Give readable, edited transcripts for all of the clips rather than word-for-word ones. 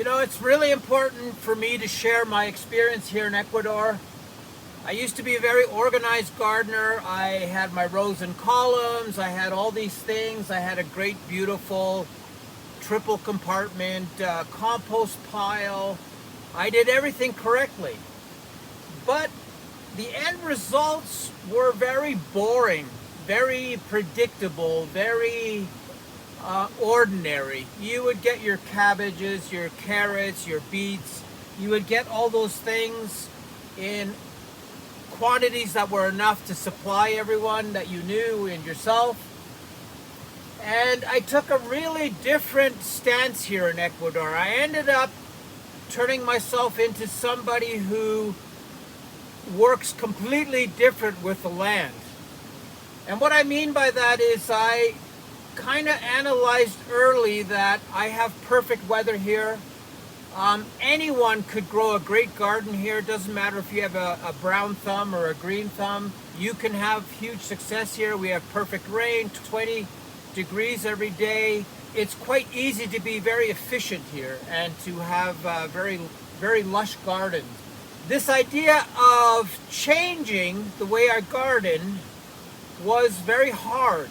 It's really important for me to share my experience here in Ecuador. I used to be a very organized gardener. I had my rows and columns. I had all these things. I had a great, beautiful triple compartment compost pile. I did everything correctly. But the end results were very boring, very predictable, very ordinary. You would get your cabbages, your carrots, your beets. You would get all those things in quantities that were enough to supply everyone that you knew and yourself. And I took a really different stance here in Ecuador. I ended up turning myself into somebody who works completely different with the land. And what I mean by that is I kind of analyzed early that I have perfect weather here. Anyone could grow a great garden here. It doesn't matter if you have a brown thumb or a green thumb. You can have huge success here. We have perfect rain, 20 degrees every day. It's quite easy to be very efficient here and to have very, very lush gardens. This idea of changing the way I garden was very hard.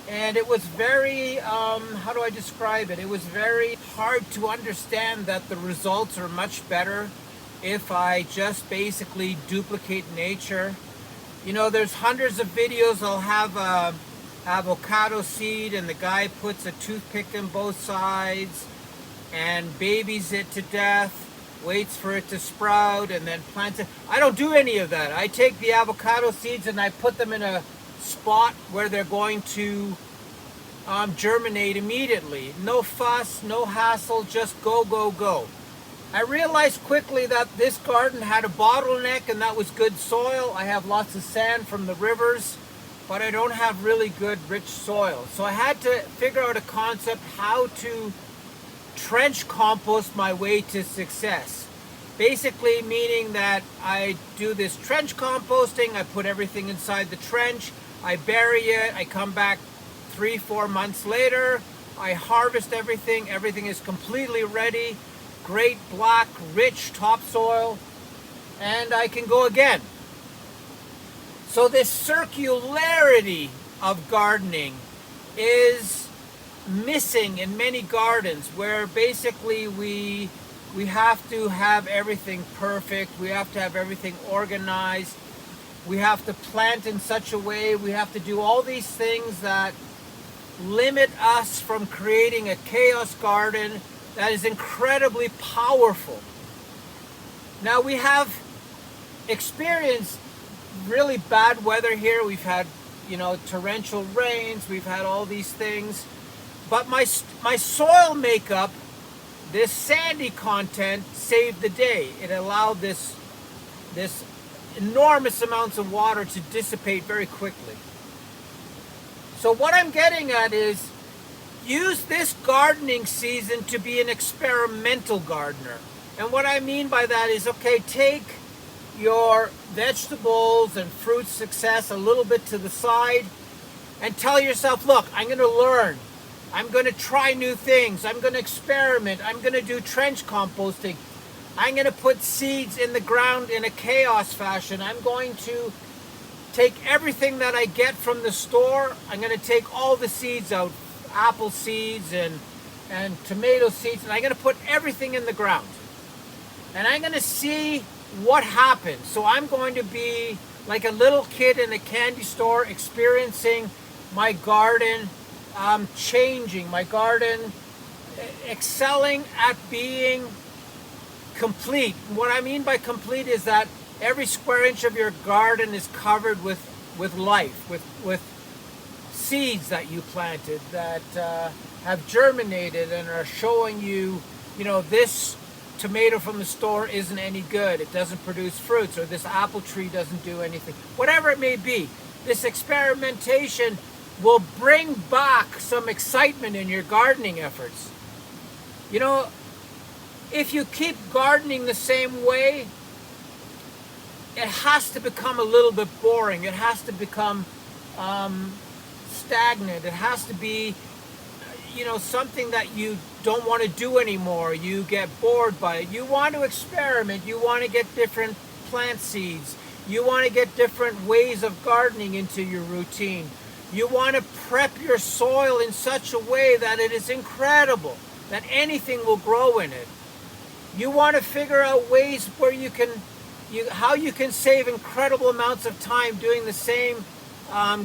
And it was very, how do I describe it? It was very hard to understand that the results are much better if I just basically duplicate nature. There's hundreds of videos. I'll have a avocado seed and the guy puts a toothpick in both sides and babies it to death, waits for it to sprout and then plants it. I don't do any of that. I take the avocado seeds and I put them in a spot where they're going to germinate immediately. No fuss, no hassle, just go, go, go. I realized quickly that this garden had a bottleneck, and that was good soil. I have lots of sand from the rivers, but I don't have really good rich soil. So I had to figure out a concept how to trench compost my way to success. Basically meaning that I do this trench composting, I put everything inside the trench, I bury it, I come back 3-4 months later, I harvest everything is completely ready, great black rich topsoil, and I can go again. So this circularity of gardening is missing in many gardens, where basically we have to have everything perfect, we have to have everything organized, we have to plant in such a way, we have to do all these things that limit us from creating a chaos garden that is incredibly powerful. Now we have experienced really bad weather here. We've had, torrential rains, we've had all these things, but my soil makeup, this sandy content, saved the day. It allowed this enormous amounts of water to dissipate very quickly. So what I'm getting at is, use this gardening season to be an experimental gardener. And what I mean by that is, okay, take your vegetables and fruit success a little bit to the side and tell yourself, look, I'm going to learn. I'm going to try new things. I'm going to experiment. I'm going to do trench composting. I'm going to put seeds in the ground in a chaos fashion. I'm going to take everything that I get from the store. I'm going to take all the seeds out, apple seeds and tomato seeds, and I'm going to put everything in the ground. And I'm going to see what happens. So I'm going to be like a little kid in a candy store, experiencing my garden, changing my garden, excelling at being complete. What I mean by complete is that every square inch of your garden is covered with life, with seeds that you planted that have germinated and are showing you, this tomato from the store isn't any good, it doesn't produce fruits, or this apple tree doesn't do anything. Whatever it may be, this experimentation will bring back some excitement in your gardening efforts. If you keep gardening the same way, it has to become a little bit boring. It has to become stagnant. It has to be, something that you don't want to do anymore. You get bored by it. You want to experiment. You want to get different plant seeds. You want to get different ways of gardening into your routine. You want to prep your soil in such a way that it is incredible, that anything will grow in it. You want to figure out ways where how you can save incredible amounts of time doing the same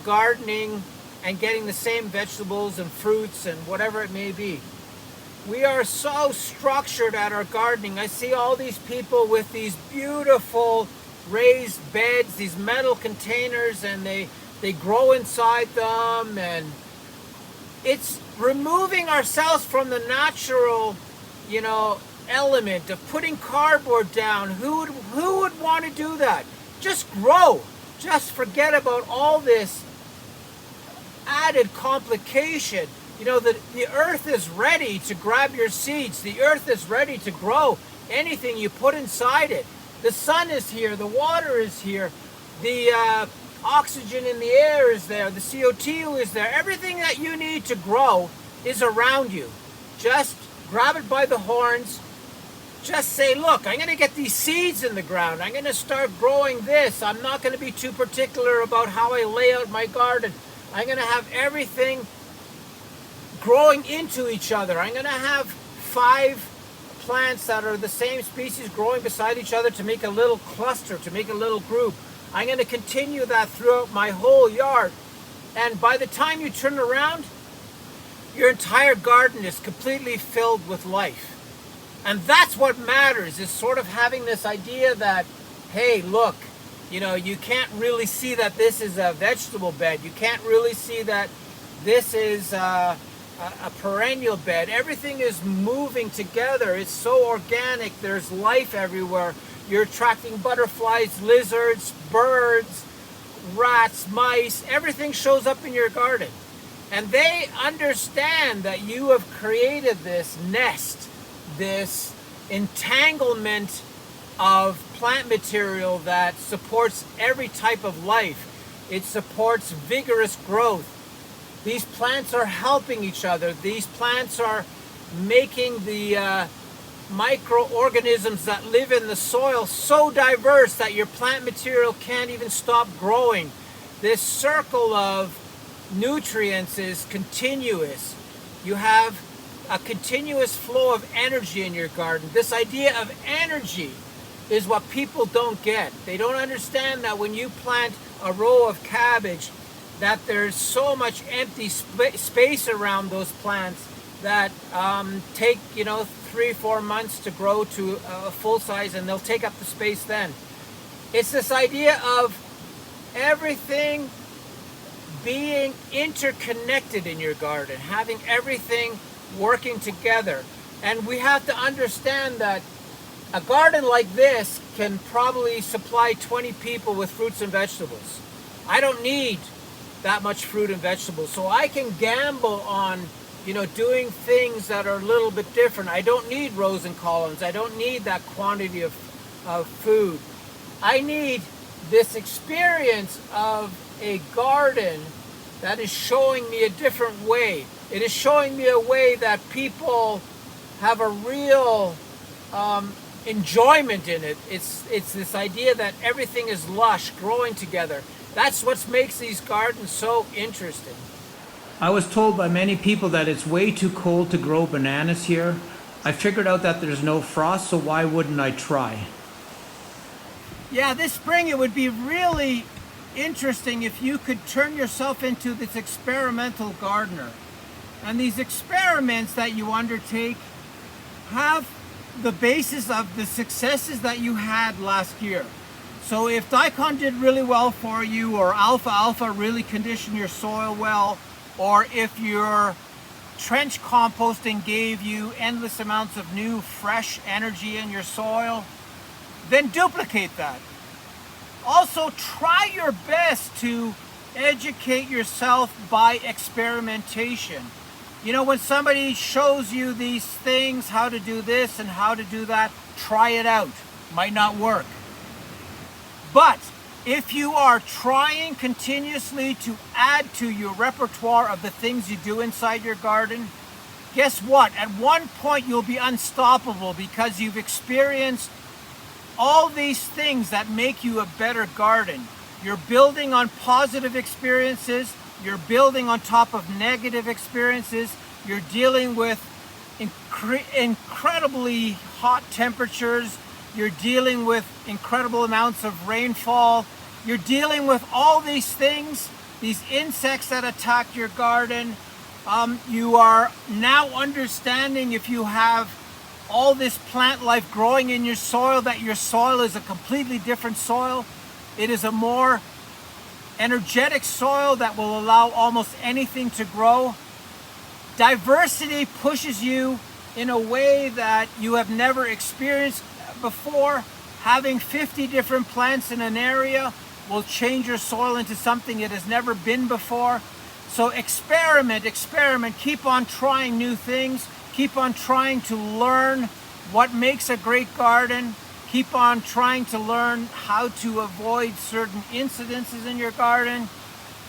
gardening and getting the same vegetables and fruits and whatever it may be. We are so structured at our gardening. I see all these people with these beautiful raised beds, these metal containers, and they grow inside them, and it's removing ourselves from the natural, element of putting cardboard down. Who would want to do that? Just grow. Just forget about all this added complication. The earth is ready to grab your seeds. The earth is ready to grow anything you put inside it. The sun is here. The water is here. The oxygen in the air is there. The CO2 is there. Everything that you need to grow is around you. Just grab it by the horns. Just say, look, I'm going to get these seeds in the ground. I'm going to start growing this. I'm not going to be too particular about how I lay out my garden. I'm going to have everything growing into each other. I'm going to have 5 plants that are the same species growing beside each other to make a little cluster, to make a little group. I'm going to continue that throughout my whole yard. And by the time you turn around, your entire garden is completely filled with life. And that's what matters, is sort of having this idea that, hey, look, you can't really see that this is a vegetable bed. You can't really see that this is a perennial bed. Everything is moving together. It's so organic. There's life everywhere. You're attracting butterflies, lizards, birds, rats, mice. Everything shows up in your garden. And they understand that you have created this nest, this entanglement of plant material that supports every type of life. It supports vigorous growth. These plants are helping each other. These plants are making the microorganisms that live in the soil so diverse that your plant material can't even stop growing. This circle of nutrients is continuous. You have a continuous flow of energy in your garden. This idea of energy is what people don't get. They don't understand that when you plant a row of cabbage, that there's so much empty space around those plants that take 3-4 months to grow to a full size, and they'll take up the space then. It's this idea of everything being interconnected in your garden, having everything working together. And we have to understand that a garden like this can probably supply 20 people with fruits and vegetables. I don't need that much fruit and vegetables, so I can gamble on doing things that are a little bit different. I don't need rows and columns. I don't need that quantity of food. I need this experience of a garden that is showing me a different way. It is showing me a way that people have a real enjoyment in it. It's this idea that everything is lush, growing together. That's what makes these gardens so interesting. I was told by many people that it's way too cold to grow bananas here. I figured out that there's no frost, so why wouldn't I try? Yeah, this spring it would be really interesting if you could turn yourself into this experimental gardener. And these experiments that you undertake have the basis of the successes that you had last year. So if daikon did really well for you, or alfalfa really conditioned your soil well, or if your trench composting gave you endless amounts of new fresh energy in your soil, then duplicate that. Also, try your best to educate yourself by experimentation. When somebody shows you these things, how to do this and how to do that, try it out. Might not work. But if you are trying continuously to add to your repertoire of the things you do inside your garden, guess what? At one point you'll be unstoppable because you've experienced all these things that make you a better garden. You're building on positive experiences, you're building on top of negative experiences, you're dealing with incredibly hot temperatures, you're dealing with incredible amounts of rainfall, you're dealing with all these things, these insects that attack your garden. You are now understanding, if you have all this plant life growing in your soil, that your soil is a completely different soil. It is a more energetic soil that will allow almost anything to grow. Diversity pushes you in a way that you have never experienced before. Having 50 different plants in an area will change your soil into something it has never been before. So experiment, keep on trying new things, keep on trying to learn what makes a great garden, keep on trying to learn how to avoid certain incidences in your garden,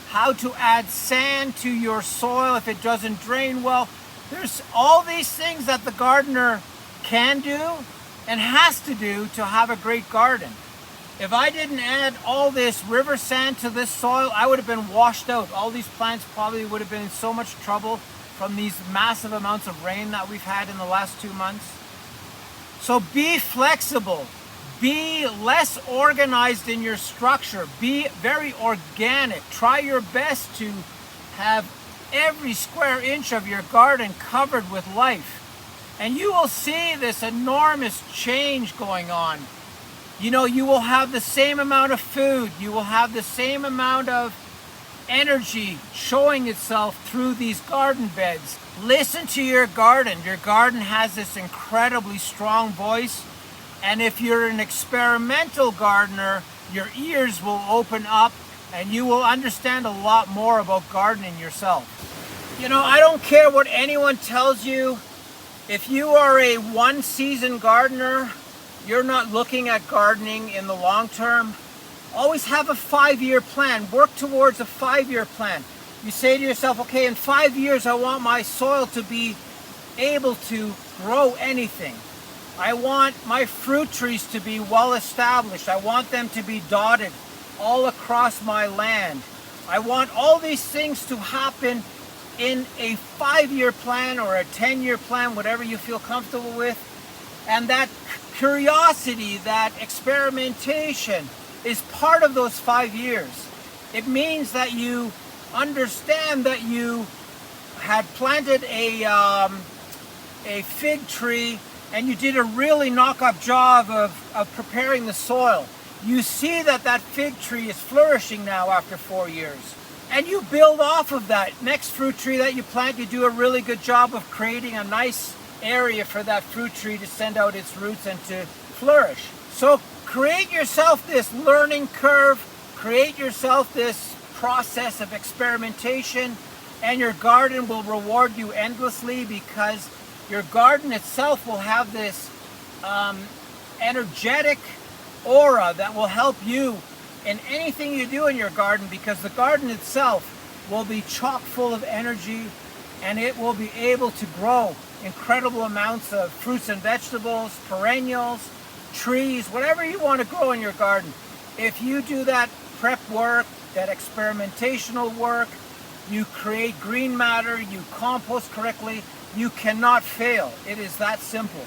how to add sand to your soil if it doesn't drain well. There's all these things that the gardener can do and has to do to have a great garden. If I didn't add all this river sand to this soil, I would have been washed out. All these plants probably would have been in so much trouble from these massive amounts of rain that we've had in the last 2 months. So be flexible. Be less organized in your structure. Be very organic. Try your best to have every square inch of your garden covered with life. And you will see this enormous change going on. You know, you will have the same amount of food. You will have the same amount of energy showing itself through these garden beds. Listen to your garden. Your garden has this incredibly strong voice. And if you're an experimental gardener, your ears will open up and you will understand a lot more about gardening yourself. You know, I don't care what anyone tells you. If you are a one-season gardener, you're not looking at gardening in the long term. Always have a 5-year plan. Work towards a 5-year plan. You say to yourself, okay, in 5 years I want my soil to be able to grow anything. I want my fruit trees to be well established. I want them to be dotted all across my land. I want all these things to happen in a 5-year plan or a 10-year plan, whatever you feel comfortable with. And that curiosity, that experimentation is part of those 5 years. It means that you understand that you had planted a fig tree and you did a really knock-up job of preparing the soil. You see that that fig tree is flourishing now after 4 years. And you build off of that. Next fruit tree that you plant, you do a really good job of creating a nice area for that fruit tree to send out its roots and to flourish. So create yourself this learning curve, create yourself this process of experimentation, and your garden will reward you endlessly, because your garden itself will have this energetic aura that will help you in anything you do in your garden, because the garden itself will be chock full of energy and it will be able to grow incredible amounts of fruits and vegetables, perennials, trees, whatever you want to grow in your garden. If you do that prep work, that experimentational work, you create green matter, you compost correctly, you cannot fail. It is that simple.